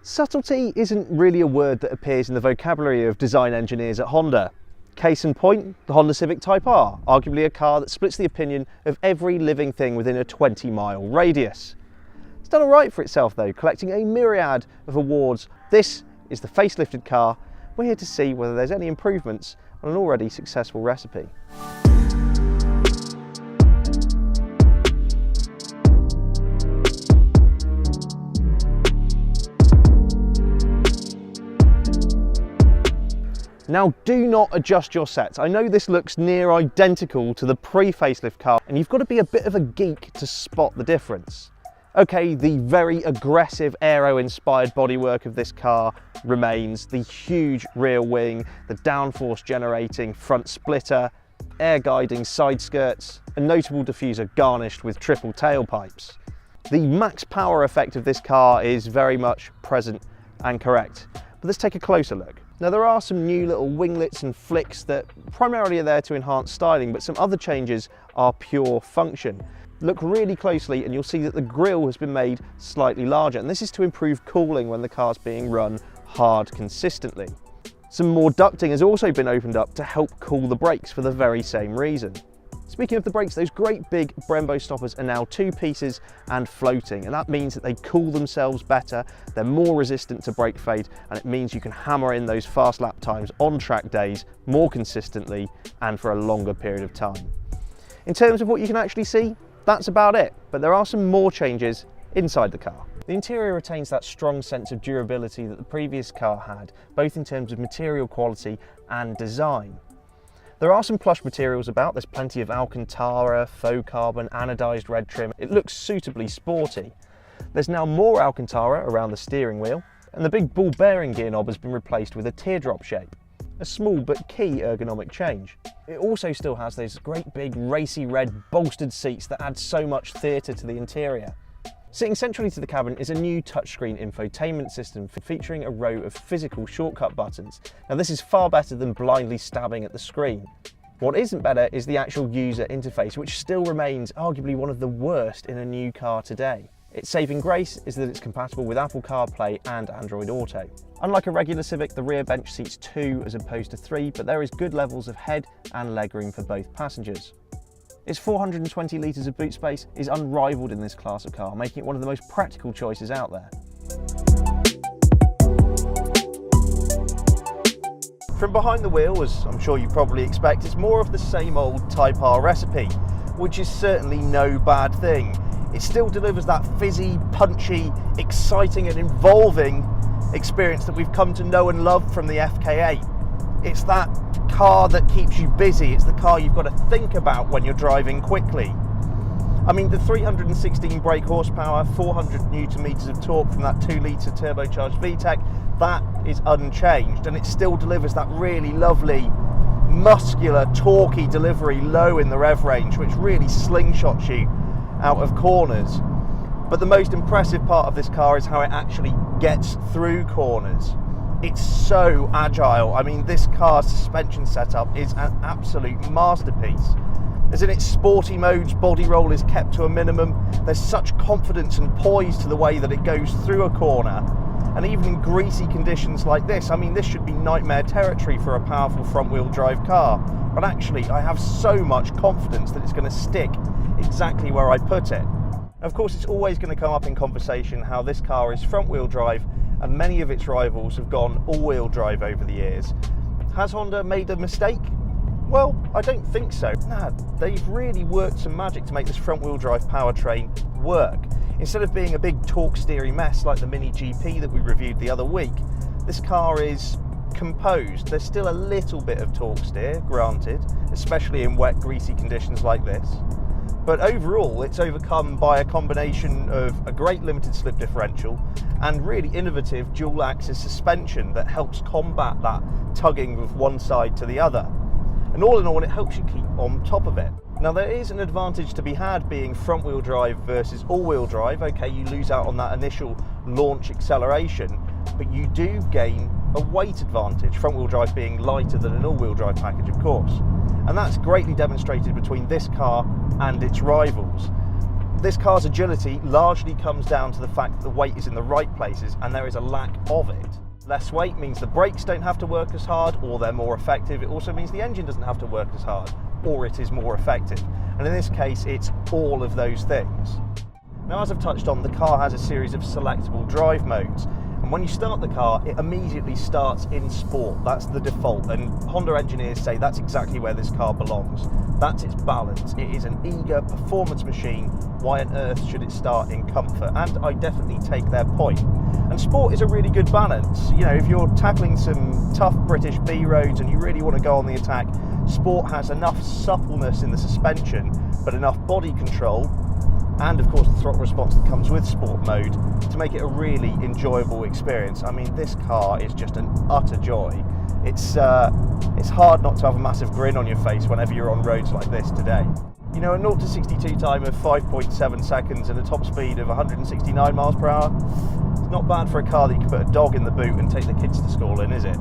Subtlety isn't really a word that appears in the vocabulary of design engineers at Honda. Case in point, the Honda Civic Type R, arguably a car that splits the opinion of every living thing within a 20-mile radius. It's done alright for itself though, collecting a myriad of awards. This is the facelifted car. We're here to see whether there's any improvements on an already successful recipe. Now do not adjust your sets. I know this looks near identical to the pre-facelift car and you've got to be a bit of a geek to spot the difference. Okay, the very aggressive aero-inspired bodywork of this car remains, the huge rear wing, the downforce generating front splitter, air guiding side skirts, a notable diffuser garnished with triple tailpipes. The max power effect of this car is very much present and correct, but let's take a closer look. Now there are some new little winglets and flicks that primarily are there to enhance styling, but some other changes are pure function. Look really closely and you'll see that the grille has been made slightly larger, and this is to improve cooling when the car's being run hard consistently. Some more ducting has also been opened up to help cool the brakes for the very same reason. Speaking of the brakes, those great big Brembo stoppers are now two pieces and floating, and that means that they cool themselves better, they're more resistant to brake fade, and it means you can hammer in those fast lap times on track days more consistently and for a longer period of time. In terms of what you can actually see, that's about it, but there are some more changes inside the car. The interior retains that strong sense of durability that the previous car had, both in terms of material quality and design. There are some plush materials about, there's plenty of Alcantara, faux carbon, anodized red trim. It looks suitably sporty. There's now more Alcantara around the steering wheel, and the big ball bearing gear knob has been replaced with a teardrop shape. A small but key ergonomic change. It also still has those great big racy red bolstered seats that add so much theatre to the interior. Sitting centrally to the cabin is a new touchscreen infotainment system featuring a row of physical shortcut buttons. Now this is far better than blindly stabbing at the screen. What isn't better is the actual user interface, which still remains arguably one of the worst in a new car today. Its saving grace is that it's compatible with Apple CarPlay and Android Auto. Unlike a regular Civic, the rear bench seats 2 as opposed to 3, but there is good levels of head and legroom for both passengers. Its 420 litres of boot space is unrivaled in this class of car, making it one of the most practical choices out there. From behind the wheel, as I'm sure you probably expect, it's more of the same old Type R recipe, which is certainly no bad thing. It still delivers that fizzy, punchy, exciting and involving experience that we've come to know and love from the FK8. It's that car that keeps you busy, it's the car you've got to think about when you're driving quickly. I mean, the 316 brake horsepower, 400 Newton meters of torque from that 2-litre turbocharged VTEC, that is unchanged, and it still delivers that really lovely, muscular, torquey delivery low in the rev range, which really slingshots you out of corners. But the most impressive part of this car is how it actually gets through corners. It's so agile. I mean, this car's suspension setup is an absolute masterpiece. As in its sporty modes, body roll is kept to a minimum. There's such confidence and poise to the way that it goes through a corner. And even in greasy conditions like this, I mean, this should be nightmare territory for a powerful front-wheel drive car. But actually, I have so much confidence that it's going to stick exactly where I put it. Of course, it's always going to come up in conversation how this car is front-wheel drive and many of its rivals have gone all-wheel drive over the years. Has Honda made a mistake? Well, I don't think so. Nah, they've really worked some magic to make this front-wheel drive powertrain work. Instead of being a big torque-steering mess like the Mini GP that we reviewed the other week, this car is composed. There's still a little bit of torque steer, granted, especially in wet, greasy conditions like this. But overall, it's overcome by a combination of a great limited slip differential and really innovative dual axis suspension that helps combat that tugging of one side to the other. And all in all, it helps you keep on top of it. Now there is an advantage to be had being front wheel drive versus all wheel drive. Okay, you lose out on that initial launch acceleration, but you do gain a weight advantage, front wheel drive being lighter than an all wheel drive package, of course. And that's greatly demonstrated between this car and its rivals. this car's agility largely comes down to the fact that the weight is in the right places and there is a lack of it. Less weight means the brakes don't have to work as hard, or they're more effective. It also means the engine doesn't have to work as hard, or it is more effective. And in this case, it's all of those things. Now, as I've touched on, the car has a series of selectable drive modes. And when you start the car, it immediately starts in sport. That's the default. And Honda engineers say that's exactly where this car belongs. That's its balance. It is an eager performance machine. Why on earth should it start in comfort? And I definitely take their point. And sport is a really good balance. You know, if you're tackling some tough British B roads and you really want to go on the attack, sport has enough suppleness in the suspension, but enough body control, and of course the throttle response that comes with sport mode, to make it a really enjoyable experience. I mean, this car is just an utter joy. It's hard not to have a massive grin on your face whenever you're on roads like this today. You know, a 0 to 62 time of 5.7 seconds and a top speed of 169 miles per hour, it's not bad for a car that you can put a dog in the boot and take the kids to school in, is it?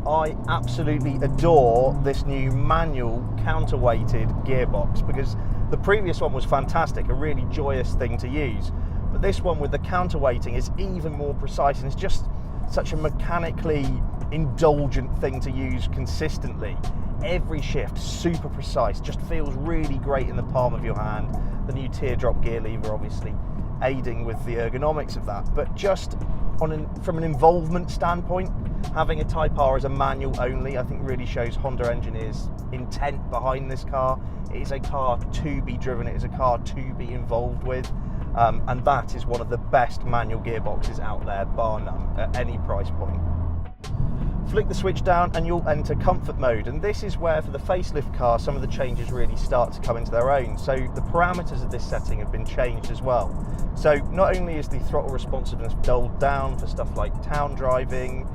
I absolutely adore this new manual counterweighted gearbox, because the previous one was fantastic, a really joyous thing to use. But this one with the counterweighting is even more precise, and it's just such a mechanically indulgent thing to use consistently. Every shift super precise, just feels really great in the palm of your hand. The new teardrop gear lever obviously aiding with the ergonomics of that, but just from an involvement standpoint, having a Type R as a manual only, I think really shows Honda engineers' intent behind this car. It is a car to be driven, it is a car to be involved with, and that is one of the best manual gearboxes out there, bar none, at any price point. Flick the switch down and you'll enter comfort mode, and this is where for the facelift car some of the changes really start to come into their own. So the parameters of this setting have been changed as well. So not only is the throttle responsiveness dulled down for stuff like town driving,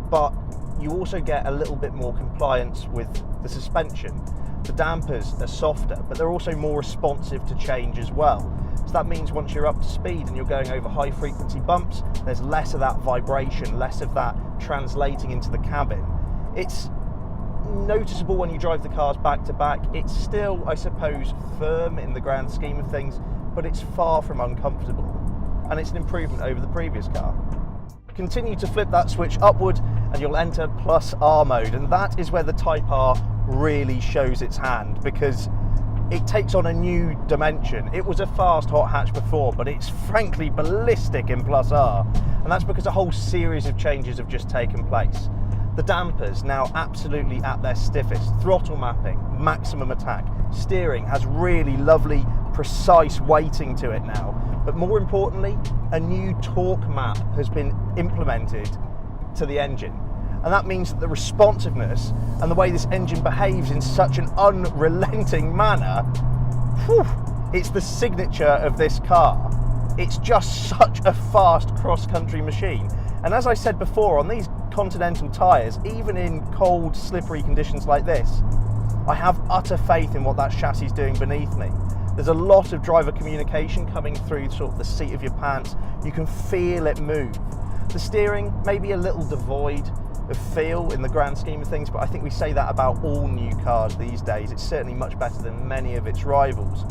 but you also get a little bit more compliance with the suspension. The dampers are softer, but they're also more responsive to change as well. So that means once you're up to speed and you're going over high frequency bumps, there's less of that vibration, less of that translating into the cabin. It's noticeable when you drive the cars back to back. It's still, I suppose, firm in the grand scheme of things, but it's far from uncomfortable. And it's an improvement over the previous car. Continue to flip that switch upward and you'll enter plus R mode, and that is where the Type R really shows its hand, because it takes on a new dimension. It was a fast hot hatch before, but it's frankly ballistic in plus R, and that's because a whole series of changes have just taken place. The dampers now absolutely at their stiffest, throttle mapping, maximum attack, steering has really lovely precise weighting to it now, but more importantly, a new torque map has been implemented to the engine. And that means that the responsiveness and the way this engine behaves in such an unrelenting manner, it's the signature of this car. It's just such a fast cross-country machine. And as I said before, on these Continental tyres, even in cold, slippery conditions like this, I have utter faith in what that chassis is doing beneath me. There's a lot of driver communication coming through sort of the seat of your pants. You can feel it move. The steering may be a little devoid of feel in the grand scheme of things, but I think we say that about all new cars these days. It's certainly much better than many of its rivals.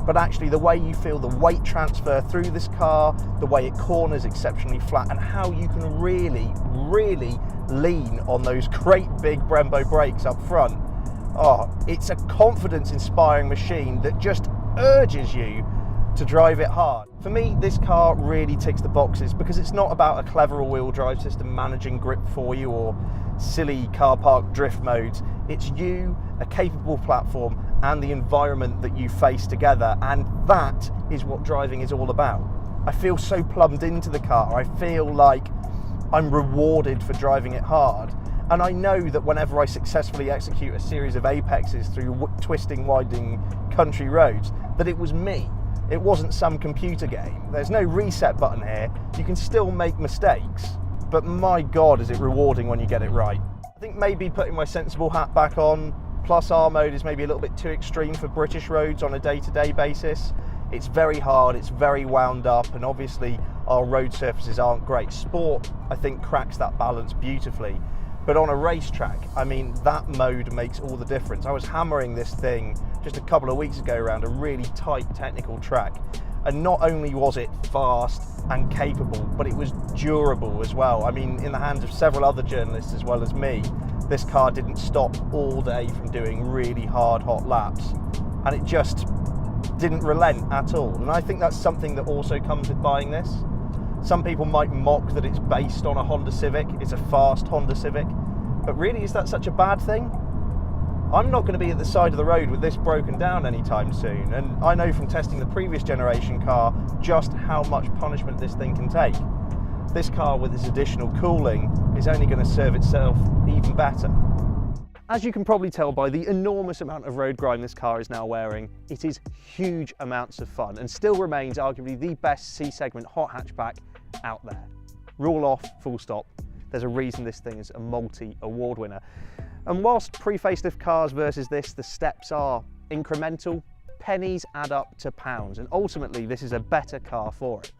But actually the way you feel the weight transfer through this car, the way it corners exceptionally flat, and how you can really, really lean on those great big Brembo brakes up front. Oh, it's a confidence-inspiring machine that just urges you to drive it hard. For me, this car really ticks the boxes because it's not about a clever all-wheel drive system managing grip for you or silly car park drift modes. It's you, a capable platform, and the environment that you face together, and that is what driving is all about. I feel so plumbed into the car. I feel like I'm rewarded for driving it hard. And I know that whenever I successfully execute a series of apexes through twisting, winding country roads, that it was me. It wasn't some computer game. There's no reset button here. You can still make mistakes, but my God, is it rewarding when you get it right. I think maybe putting my sensible hat back on, plus R mode is maybe a little bit too extreme for British roads on a day-to-day basis. It's very hard, it's very wound up, and obviously our road surfaces aren't great. Sport, I think, cracks that balance beautifully. But on a racetrack, I mean, that mode makes all the difference. I was hammering this thing just a couple of weeks ago around a really tight technical track, And not only was it fast and capable, but it was durable as well. I mean, in the hands of several other journalists as well as me, this car didn't stop all day from doing really hard, hot laps. And it just didn't relent at all. And I think that's something that also comes with buying this. Some people might mock that it's based on a Honda Civic, it's a fast Honda Civic, but really, is that such a bad thing? I'm not going to be at the side of the road with this broken down anytime soon, and I know from testing the previous generation car just how much punishment this thing can take. This car with its additional cooling is only going to serve itself even better. As you can probably tell by the enormous amount of road grime this car is now wearing, it is huge amounts of fun and still remains arguably the best C-segment hot hatchback out there. Rule off, full stop. There's a reason this thing is a multi-award winner. And whilst pre-facelift cars versus this, the steps are incremental, pennies add up to pounds, and ultimately this is a better car for it.